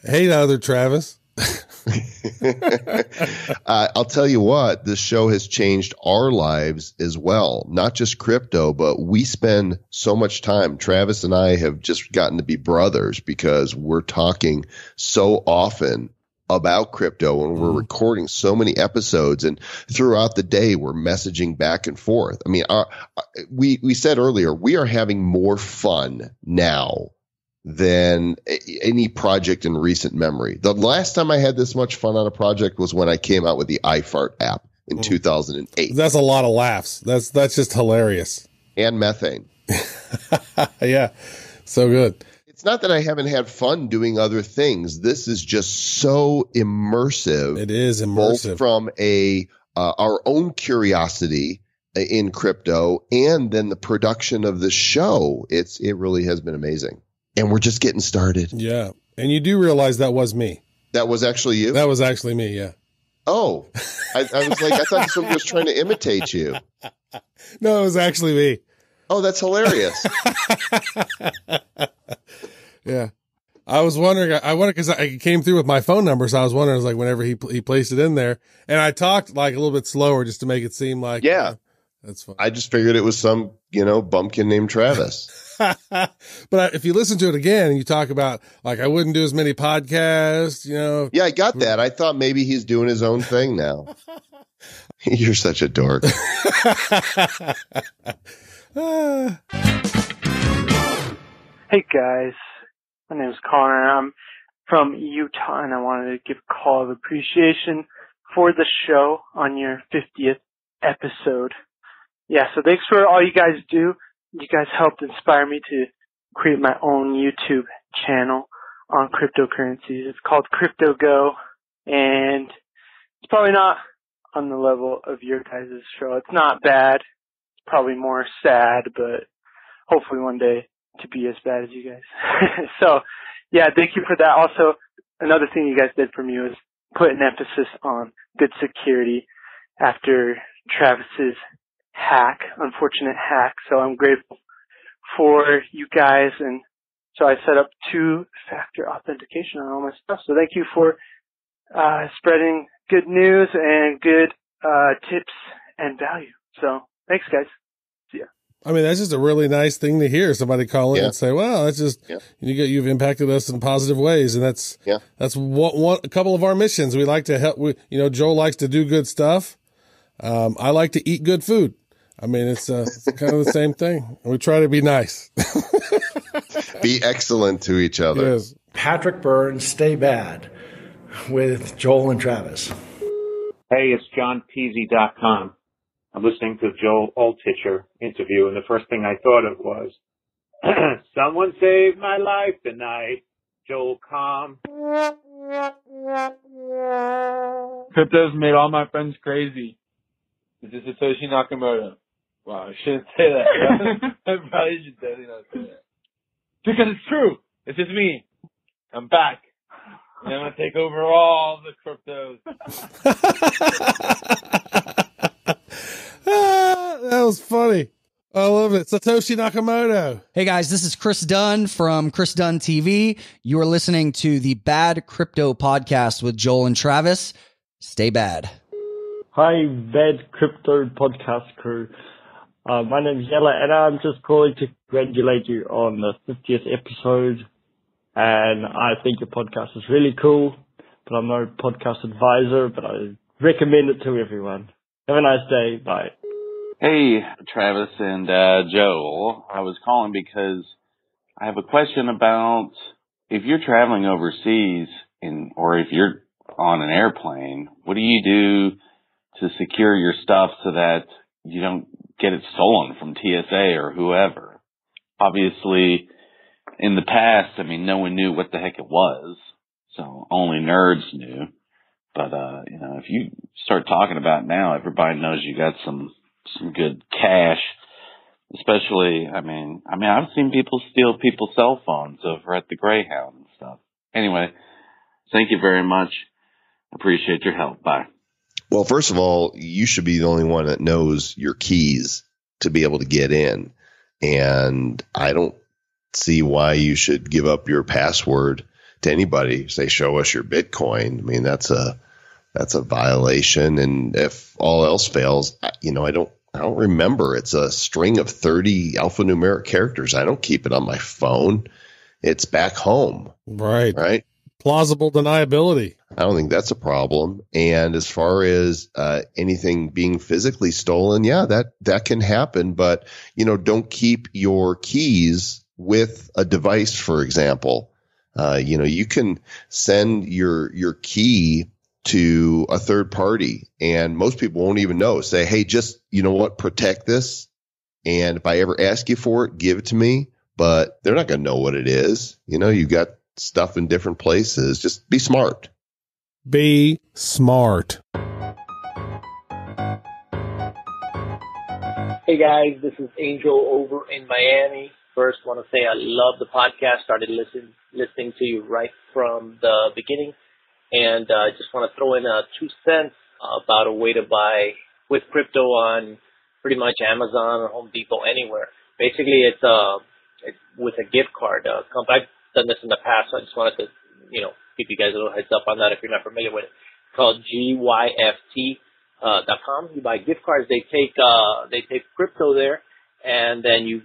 Speaker 4: Hey, other Travis.
Speaker 1: I'll tell you what, this show has changed our lives as well. Not just crypto, but we spend so much time. Travis and I have just gotten to be brothers because we're talking so often about crypto and we're recording so many episodes, and throughout the day we're messaging back and forth. I mean, we said earlier, we are having more fun now than any project in recent memory. The last time I had this much fun on a project was when I came out with the iFart app in 2008.
Speaker 4: That's a lot of laughs. That's just hilarious.
Speaker 1: And methane.
Speaker 4: Yeah. So good.
Speaker 1: It's not that I haven't had fun doing other things. This is just so immersive.
Speaker 4: It is immersive.
Speaker 1: Both from our own curiosity in crypto and then the production of the show. It really has been amazing. And we're just getting started.
Speaker 4: Yeah. And you do realize that was me.
Speaker 1: That was actually you?
Speaker 4: That was actually me, yeah.
Speaker 1: Oh. I was like, I thought somebody was trying to imitate you.
Speaker 4: No, it was actually me.
Speaker 1: Oh, that's hilarious.
Speaker 4: Yeah. I was wondering, because I came through with my phone number, so I was wondering, whenever he placed it in there, and I talked like a little bit slower just to make it seem like,
Speaker 1: yeah,
Speaker 4: that's fine.
Speaker 1: I just figured it was some, bumpkin named Travis.
Speaker 4: But if you listen to it again and you talk about I wouldn't do as many podcasts,
Speaker 1: Yeah, I got that. I thought maybe he's doing his own thing now. You're such a dork.
Speaker 3: Hey guys. My name is Connor. I'm from Utah, and I wanted to give a call of appreciation for the show on your 50th episode. Yeah, so thanks for all you guys do. You guys helped inspire me to create my own YouTube channel on cryptocurrencies. It's called Crypto Go, and it's probably not on the level of your guys' show. It's not bad. It's probably more sad, but hopefully one day to be as bad as you guys. So, yeah, thank you for that. Also, another thing you guys did for me was put an emphasis on good security after Travis's unfortunate hack. So I'm grateful for you guys. And so I set up 2-factor authentication on all my stuff. So thank you for spreading good news and good tips and value. So thanks, guys. See ya.
Speaker 4: I mean, that's just a really nice thing to hear. Somebody call in and say, "Well, that's just you've impacted us in positive ways," and that's a couple of our missions. We like to help. Joe likes to do good stuff. I like to eat good food. I mean, it's kind of the same thing. We try to be nice.
Speaker 1: Be excellent to each other.
Speaker 4: Yes.
Speaker 23: Patrick Burns, Stay Bad with Joel and Travis.
Speaker 24: Hey, it's JohnPeasy.com. I'm listening to Joel Altitcher interview, and the first thing I thought of was, someone saved my life tonight. Joel Calm.
Speaker 25: Crypto's made all my friends crazy. This is Satoshi Nakamoto. Wow, I shouldn't say that. I probably should definitely not say that. Because it's true. It's just me. I'm back. And I'm going to take over all the cryptos.
Speaker 4: That was funny. I love it. Satoshi Nakamoto.
Speaker 26: Hey guys, this is Chris Dunn from Chris Dunn TV. You are listening to the Bad Crypto Podcast with Joel and Travis. Stay bad.
Speaker 27: Hi, Bad Crypto Podcast crew. My name is Yella, and I'm just calling to congratulate you on the 50th episode. And I think your podcast is really cool, but I'm no podcast advisor, but I recommend it to everyone. Have a nice day. Bye.
Speaker 28: Hey, Travis and Joel. I was calling because I have a question about if you're traveling overseas or if you're on an airplane, what do you do to secure your stuff so that you don't get it stolen from TSA or whoever. Obviously, in the past, I mean, no one knew what the heck it was, so only nerds knew. But, you know, if you start talking about it now, everybody knows you got some good cash. Especially, I mean, I've seen people steal people's cell phones over at the Greyhound and stuff. Anyway, thank you very much. Appreciate your help. Bye.
Speaker 1: Well, first of all, you should be the only one that knows your keys to be able to get in. And I don't see why you should give up your password to anybody. Say, show us your Bitcoin. I mean, that's a violation. And if all else fails, you know, I don't remember. It's a string of 30 alphanumeric characters. I don't keep it on my phone. It's back home.
Speaker 4: Right. Plausible deniability.
Speaker 1: I don't think that's a problem. And as far as anything being physically stolen, yeah, that can happen. But, you know, don't keep your keys with a device, for example. You know, you can send your key to a third party, and most people won't even know. Say, hey, just, you know what, protect this. And if I ever ask you for it, give it to me. But they're not going to know what it is. You know, you got stuff in different places. Just be smart.
Speaker 4: Be smart.
Speaker 5: Hey guys, this is Angel over in Miami. First, want to say I love the podcast. Started listening to you right from the beginning, and just want to throw in 2 cents about a way to buy with crypto on pretty much Amazon or Home Depot, anywhere. Basically, it's with a gift card. I've done this in the past, so I just wanted to, you know, give you guys a little heads up on that if you're not familiar with it. It's called GYFT.com. You buy gift cards. They take crypto there, and then you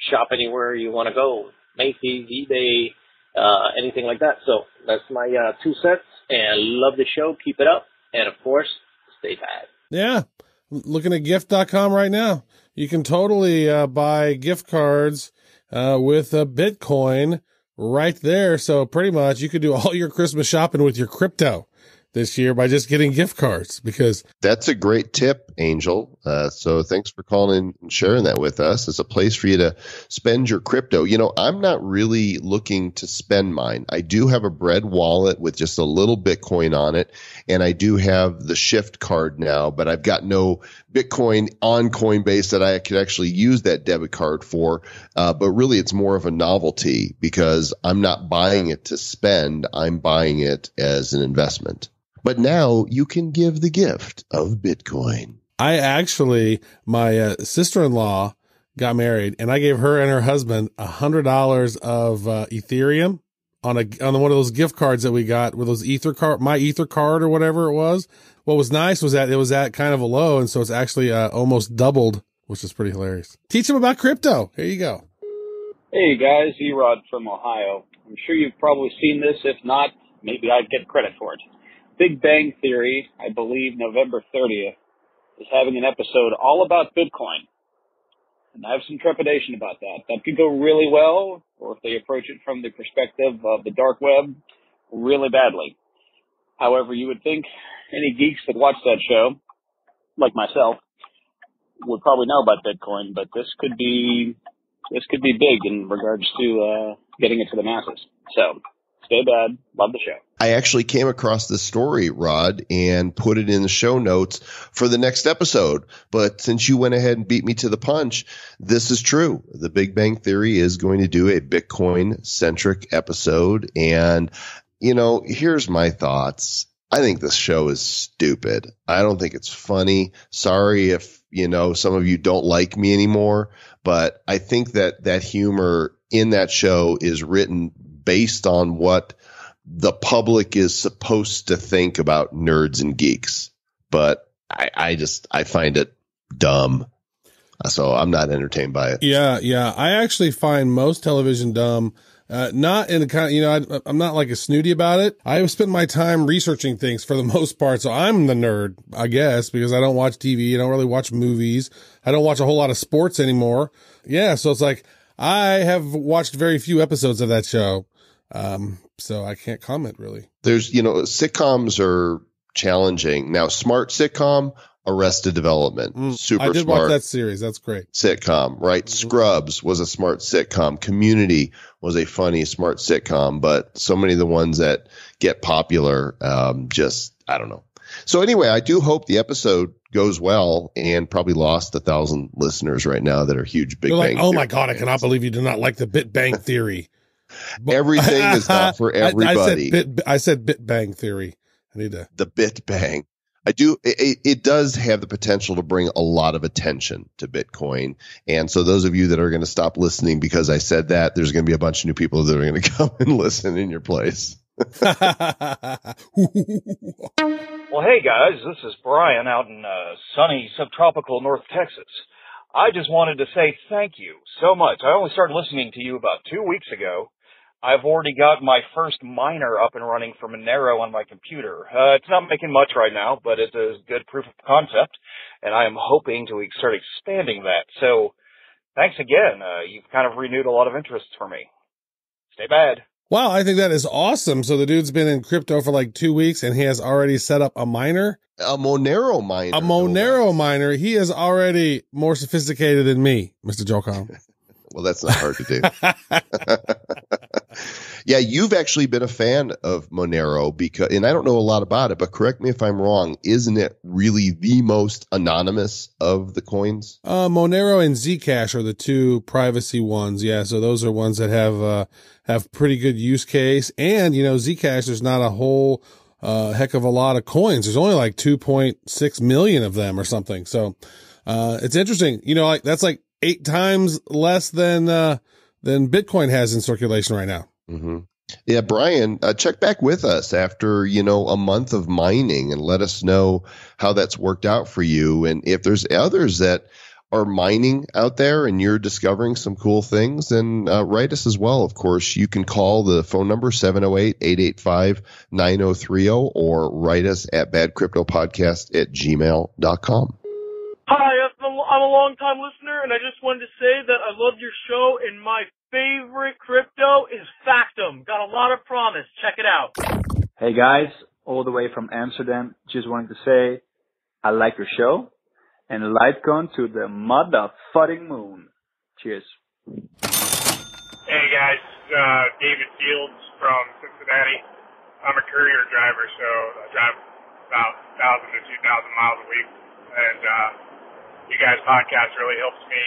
Speaker 5: shop anywhere you want to go. Macy's, eBay, anything like that. So that's my 2 cents, and love the show. Keep it up. And of course, stay bad.
Speaker 4: Yeah. Looking at gift.com right now. You can totally buy gift cards with a Bitcoin right there. So pretty much you could do all your Christmas shopping with your crypto this year by just getting gift cards, because
Speaker 1: that's a great tip, Angel. So thanks for calling and sharing that with us. It's a place for you to spend your crypto. You know, I'm not really looking to spend mine. I do have a Bread wallet with just a little Bitcoin on it, and I do have the Shift card now, but I've got no Bitcoin on Coinbase that I could actually use that debit card for. But really, it's more of a novelty because I'm not buying it to spend. I'm buying it as an investment. But now you can give the gift of Bitcoin.
Speaker 4: My sister-in-law got married, and I gave her and her husband $100 of Ethereum on one of those gift cards that we got with those my Ether card or whatever it was. What was nice was that it was at kind of a low, and so it's actually almost doubled, which is pretty hilarious. Teach them about crypto. Here you go.
Speaker 6: Hey guys, E-Rod from Ohio. I'm sure you've probably seen this. If not, maybe I'd get credit for it. Big Bang Theory, I believe November 30th, is having an episode all about Bitcoin. And I have some trepidation about that. That could go really well, or if they approach it from the perspective of the dark web, really badly. However, you would think any geeks that watch that show, like myself, would probably know about Bitcoin, but this could be big in regards to getting it to the masses. So, stay bad. Love the show.
Speaker 1: I actually came across this story, Rod, and put it in the show notes for the next episode. But since you went ahead and beat me to the punch, this is true. The Big Bang Theory is going to do a Bitcoin-centric episode. And, you know, here's my thoughts. I think this show is stupid. I don't think it's funny. Sorry if, you know, some of you don't like me anymore. But I think that humor in that show is written based on what the public is supposed to think about nerds and geeks. But I find it dumb. So I'm not entertained by it.
Speaker 4: Yeah. I actually find most television dumb. Not in the kind of, you know, I'm not like a snooty about it. I spend my time researching things for the most part. So I'm the nerd, I guess, because I don't watch TV. I don't really watch movies. I don't watch a whole lot of sports anymore. Yeah. So it's like, I have watched very few episodes of that show. So I can't comment really.
Speaker 1: There's, you know, sitcoms are challenging. Now, smart sitcom, Arrested Development. Super
Speaker 4: I did
Speaker 1: smart
Speaker 4: watch that series. That's great.
Speaker 1: sitcom, right? Scrubs was a smart sitcom. Community was a funny, smart sitcom. But so many of the ones that get popular, just, I don't know. So anyway, I do hope the episode goes well, and probably lost 1,000 listeners right now that are huge Big
Speaker 4: They're
Speaker 1: Bang.
Speaker 4: like, oh my
Speaker 1: Theory
Speaker 4: God, I
Speaker 1: fans.
Speaker 4: cannot believe you do not like the Bit Bang Theory.
Speaker 1: Everything is not for everybody.
Speaker 4: I said Bit Bang Theory. I need to.
Speaker 1: The Bit Bang. I do. It does have the potential to bring a lot of attention to Bitcoin. And so those of you that are going to stop listening because I said that, there's going to be a bunch of new people that are going to come and listen in your place.
Speaker 7: Well, hey guys, this is Brian out in sunny subtropical North Texas. I just wanted to say thank you so much. I only started listening to you about 2 weeks ago. I've already got my first miner up and running for Monero on my computer. It's not making much right now, but it's a good proof of concept, and I am hoping to start expanding that. So thanks again. You've kind of renewed a lot of interest for me. Stay bad.
Speaker 4: Wow, I think that is awesome. So the dude's been in crypto for like 2 weeks and he has already set up a miner.
Speaker 1: A Monero miner.
Speaker 4: A Monero miner. He is already more sophisticated than me, Mr. Jocom.
Speaker 1: Well, that's not hard to do. Yeah, you've actually been a fan of Monero because, and I don't know a lot about it, but correct me if I'm wrong. Isn't it really the most anonymous of the coins?
Speaker 4: Monero and Zcash are the two privacy ones. Yeah. So those are ones that have pretty good use case. And, Zcash, there's not a whole, heck of a lot of coins. There's only like 2.6 million of them or something. So, it's interesting. That's like 8 times less than Bitcoin has in circulation right now.
Speaker 1: Mm-hmm. Yeah, Brian, check back with us after, a month of mining and let us know how that's worked out for you. And if there's others that are mining out there and you're discovering some cool things, then write us as well. Of course, you can call the phone number 708-885-9030 or write us at badcryptopodcast@gmail.com.
Speaker 8: Hi, I'm a long-time listener, and I just wanted to say that I love your show, and my favorite crypto is Factum. Got a lot of promise. Check it out.
Speaker 9: Hey guys, all the way from Amsterdam. Just wanted to say I like your show, and Litecoin to the motherfucking moon. Cheers.
Speaker 11: Hey guys, David Fields from Cincinnati. I'm a courier driver, so I drive about 1,000 to 2,000 miles a week, and you guys' podcast really helps me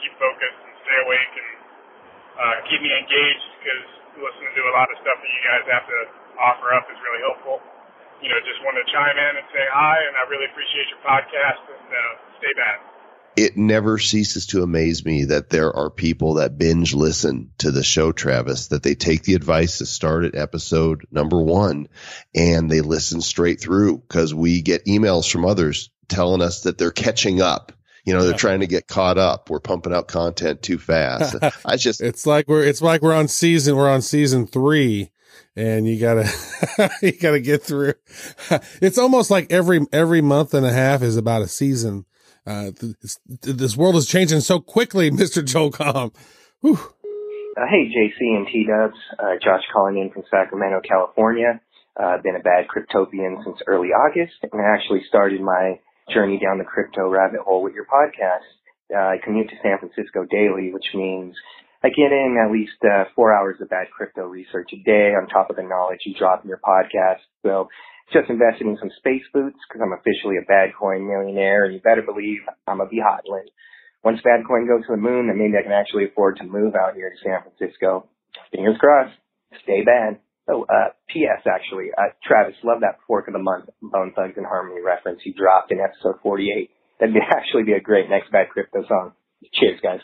Speaker 11: keep focused and stay awake and keep me engaged, because listening to a lot of stuff that you guys have to offer up is really helpful. Just wanted to chime in and say hi, and I really appreciate your podcast, and stay bad.
Speaker 1: It never ceases to amaze me that there are people that binge listen to the show, Travis, that they take the advice to start at episode number 1 and they listen straight through, because we get emails from others telling us that they're catching up. They're trying to get caught up. We're pumping out content too fast.
Speaker 4: It's like we're on season 3 and you gotta get through. It's almost like every month and a half is about a season. This world is changing so quickly, Mr. Jocom.
Speaker 12: Hey, JC and T-Dubs. Josh calling in from Sacramento, California. I've been a bad cryptopian since early August, and I actually started my journey down the crypto rabbit hole with your podcast. I commute to San Francisco daily, which means I get in at least 4 hours of bad crypto research a day on top of the knowledge you drop in your podcast. So just invested in some space boots because I'm officially a bad coin millionaire, and you better believe I'm a hodling. Once bad coin goes to the moon, then maybe I can actually afford to move out here to San Francisco. Fingers crossed. Stay bad. Oh, P.S. actually, Travis, love that Fork of the Month Bone Thugs and Harmony reference you dropped in episode 48. That'd actually be a great next bad crypto song. Cheers, guys.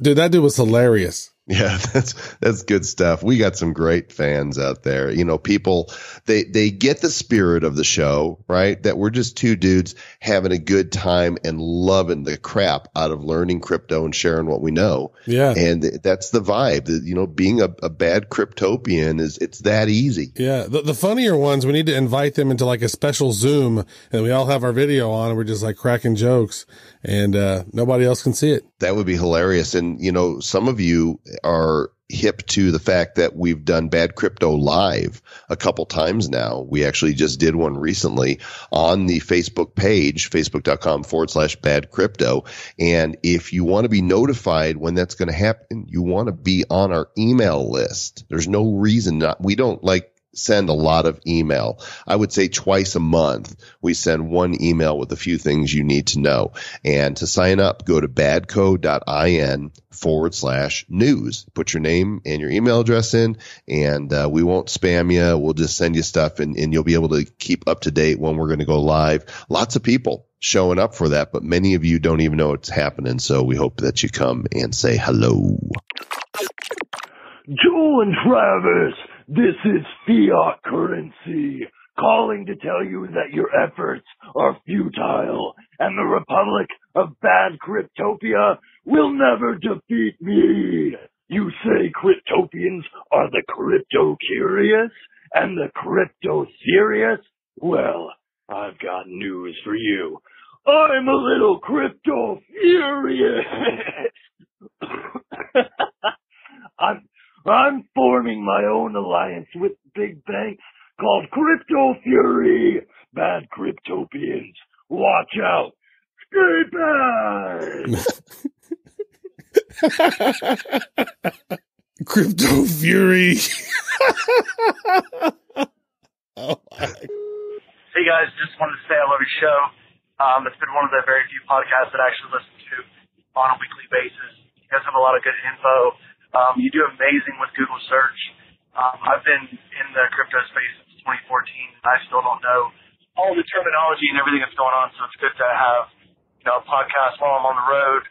Speaker 4: Dude, that dude was hilarious.
Speaker 1: Yeah, that's good stuff. We got some great fans out there. People, they get the spirit of the show, right? That we're just two dudes having a good time and loving the crap out of learning crypto and sharing what we know.
Speaker 4: Yeah.
Speaker 1: And that's the vibe. Being a bad cryptopian it's that easy.
Speaker 4: Yeah. The funnier ones, we need to invite them into like a special Zoom, and we all have our video on and we're just like cracking jokes, and nobody else can see it.
Speaker 1: That would be hilarious. And, some of you are hip to the fact that we've done Bad Crypto live a couple times now. We actually just did one recently on the Facebook page, facebook.com/Bad Crypto. And if you want to be notified when that's going to happen, you want to be on our email list. There's no reason not. We don't send a lot of email. I would say twice a month we send one email with a few things you need to know. And to sign up, go to badco.in/news. Put your name and your email address in, and we won't spam you. We'll just send you stuff, and you'll be able to keep up to date when we're going to go live. Lots of people showing up for that, but many of you don't even know it's happening. So we hope that you come and say hello.
Speaker 21: Joel and Travis, this is fiat currency, calling to tell you that your efforts are futile, and the Republic of Bad Cryptopia will never defeat me. You say Cryptopians are the crypto-curious and the crypto-serious? Well, I've got news for you. I'm a little crypto-furious. I'm forming my own alliance with big banks called Crypto Fury. Bad Cryptopians, watch out. Stay bad.
Speaker 4: Crypto Fury.
Speaker 13: Oh hey guys, just wanted to say I love your show. It's been one of the very few podcasts that I actually listen to on a weekly basis. You guys have a lot of good info. You do amazing with Google search. I've been in the crypto space since 2014. I still don't know all the terminology and everything that's going on, so it's good to have a podcast while I'm on the road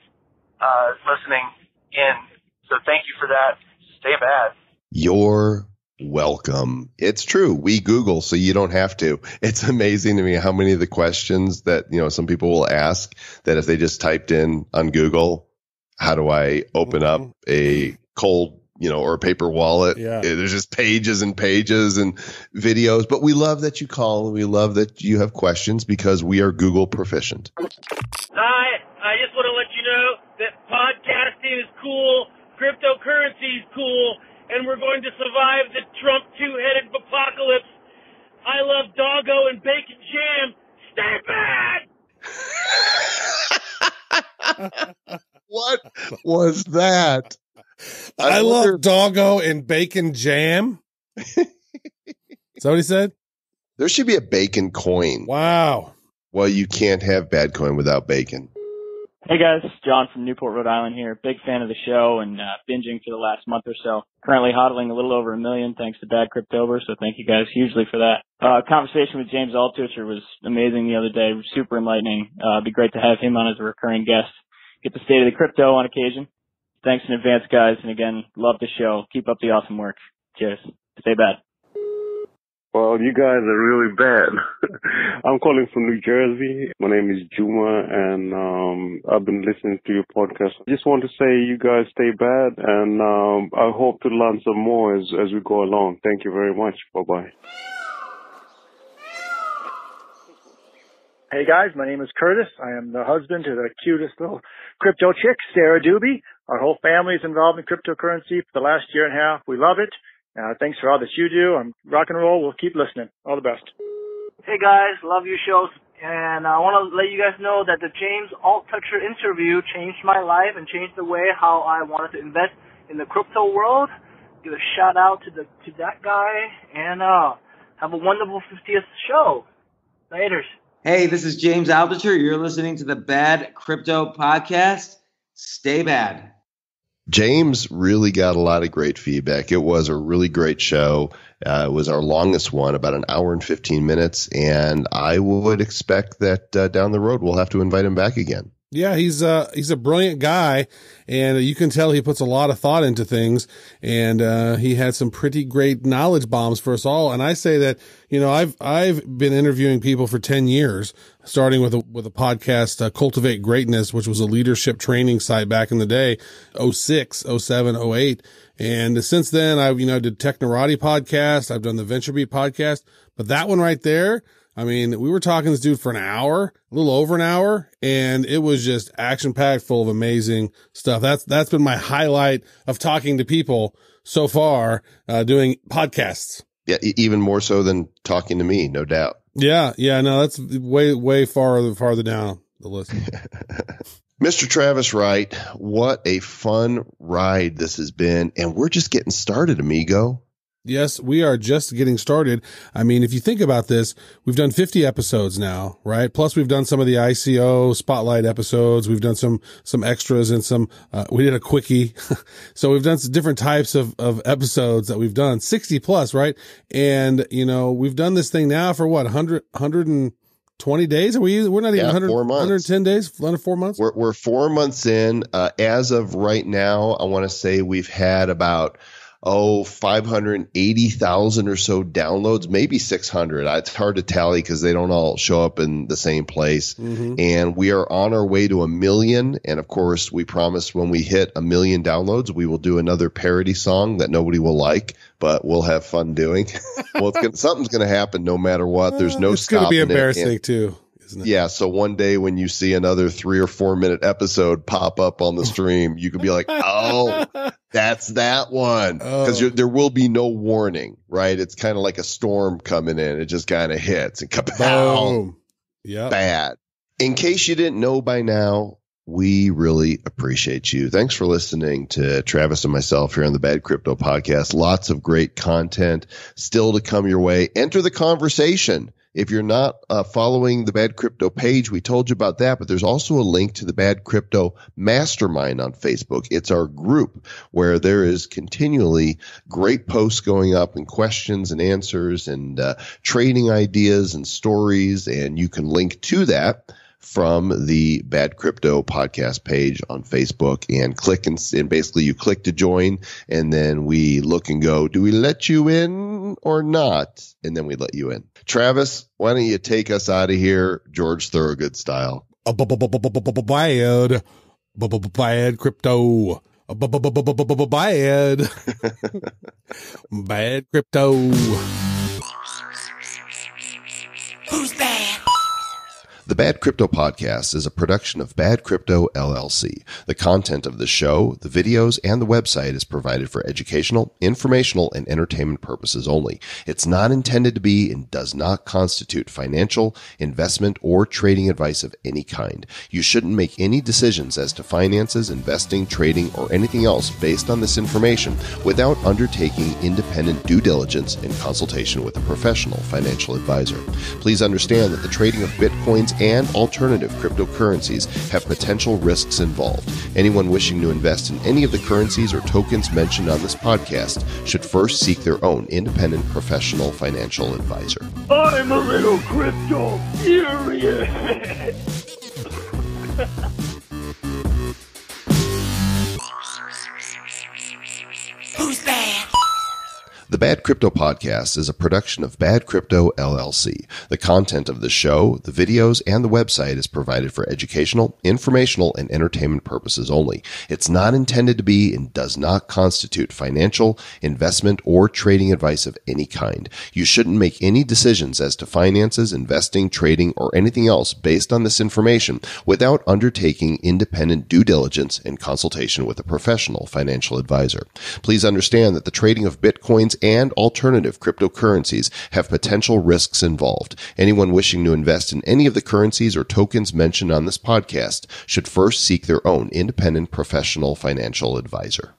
Speaker 13: listening in. So thank you for that. Stay bad.
Speaker 1: You're welcome. It's true. We Google, so you don't have to. It's amazing to me how many of the questions that some people will ask that if they just typed in on Google, how do I open up a cold, or a paper wallet?
Speaker 4: Yeah.
Speaker 1: There's just pages and pages and videos. But we love that you call, and we love that you have questions because we are Google proficient.
Speaker 8: Hi, I just want to let you know that podcasting is cool, cryptocurrency is cool, and we're going to survive the Trump two-headed apocalypse. I love doggo and bacon jam. Stay bad!
Speaker 1: What was that?
Speaker 4: I love doggo and bacon jam. Is that what he said?
Speaker 1: There should be a bacon coin.
Speaker 4: Wow.
Speaker 1: Well, you can't have bad coin without bacon.
Speaker 14: Hey guys, John from Newport, Rhode Island here. Big fan of the show and binging for the last month or so. Currently hodling a little over 1 million thanks to Bad Cryptober, so thank you guys hugely for that. Conversation with James Altucher was amazing the other day, super enlightening. It'd be great to have him on as a recurring guest. Get the state of the crypto on occasion. Thanks in advance, guys, and again, love the show. Keep up the awesome work. Cheers. Stay bad.
Speaker 15: Well, you guys are really bad. I'm calling from New Jersey. My name is Juma, and I've been listening to your podcast. I just want to say you guys stay bad, and I hope to learn some more as we go along. Thank you very much. Bye-bye.
Speaker 16: Hey guys, my name is Curtis. I am the husband to the cutest little crypto chick, Sarah Doobie. Our whole family is involved in cryptocurrency for the last year and a half. We love it. Thanks for all that you do. I'm rock and roll. We'll keep listening. All the best.
Speaker 17: Hey guys, love your shows. And I want to let you guys know that the James Altucher interview changed my life and changed the way how I wanted to invest in the crypto world. Give a shout out to that guy, and have a wonderful 50th show. Laters.
Speaker 18: Hey, this is James Altucher. You're listening to the Bad Crypto Podcast. Stay bad.
Speaker 1: James really got a lot of great feedback. It was a really great show. It was our longest one, about an hour and 15 minutes. And I would expect that down the road, we'll have to invite him back again.
Speaker 4: Yeah, he's a brilliant guy, and you can tell he puts a lot of thought into things, and he had some pretty great knowledge bombs for us all. And I say that, I've been interviewing people for 10 years, starting with a podcast, Cultivate Greatness, which was a leadership training site back in the day, 06, 07, 08. And since then, I've, did Technorati podcast. I've done the VentureBeat podcast, but that one right there, I mean, we were talking to this dude for an hour, a little over an hour, and it was just action packed, full of amazing stuff. That's been my highlight of talking to people so far, doing podcasts.
Speaker 1: Yeah. Even more so than talking to me, no doubt.
Speaker 4: Yeah. No, that's way farther down the list.
Speaker 1: Mr. Travis Wright, what a fun ride this has been. And we're just getting started, amigo.
Speaker 4: Yes, we are just getting started. I mean, if you think about this, we've done 50 episodes now, right? Plus we've done some of the ICO spotlight episodes. We've done some extras and we did a quickie. So we've done some different types of episodes that we've done, 60 plus, right? And, we've done this thing now for what, 120 days? We're not even 100,
Speaker 1: 4 months.
Speaker 4: 110 days, under 4 months.
Speaker 1: We're 4 months in. As of right now, I want to say we've had about 580,000 or so downloads, maybe 600. It's hard to tally because they don't all show up in the same place. Mm-hmm. And we are on our way to 1 million. And of course, we promise when we hit 1 million downloads, we will do another parody song that nobody will like, but we'll have fun doing. Well, something's going to happen no matter what. There's no
Speaker 4: stopping it. It's going to be embarrassing too.
Speaker 1: Yeah. So one day when you see another 3 or 4 minute episode pop up on the stream, you can be like, oh, that's that one. Because there will be no warning, right? It's kind of like a storm coming in. It just kind of hits and kapow.
Speaker 4: Yeah.
Speaker 1: Bad. In case you didn't know by now, we really appreciate you. Thanks for listening to Travis and myself here on the Bad Crypto Podcast. Lots of great content still to come your way. Enter the conversation. If you're not following the Bad Crypto page, we told you about that, but there's also a link to the Bad Crypto Mastermind on Facebook. It's our group where there is continually great posts going up and questions and answers and trading ideas and stories, and you can link to that from the Bad Crypto podcast page on Facebook and click and basically you click to join, and then we look and go, do we let you in or not? And then we let you in. Travis, why don't you take us out of here, George Thorogood style?
Speaker 4: Bad crypto. Bad crypto.
Speaker 1: Who's bad? The Bad Crypto Podcast is a production of Bad Crypto LLC. The content of the show, the videos, and the website is provided for educational, informational, and entertainment purposes only. It's not intended to be and does not constitute financial, investment, or trading advice of any kind. You shouldn't make any decisions as to finances, investing, trading, or anything else based on this information without undertaking independent due diligence and consultation with a professional financial advisor. Please understand that the trading of Bitcoins and alternative cryptocurrencies have potential risks involved. Anyone wishing to invest in any of the currencies or tokens mentioned on this podcast should first seek their own independent professional financial advisor.
Speaker 2: I'm a little crypto furious.
Speaker 1: Who's bad? The Bad Crypto Podcast is a production of Bad Crypto LLC. The content of the show, the videos, and the website is provided for educational, informational, and entertainment purposes only. It's not intended to be and does not constitute financial, investment, or trading advice of any kind. You shouldn't make any decisions as to finances, investing, trading, or anything else based on this information without undertaking independent due diligence and consultation with a professional financial advisor. Please understand that the trading of Bitcoins and alternative cryptocurrencies have potential risks involved. Anyone wishing to invest in any of the currencies or tokens mentioned on this podcast should first seek their own independent professional financial advisor.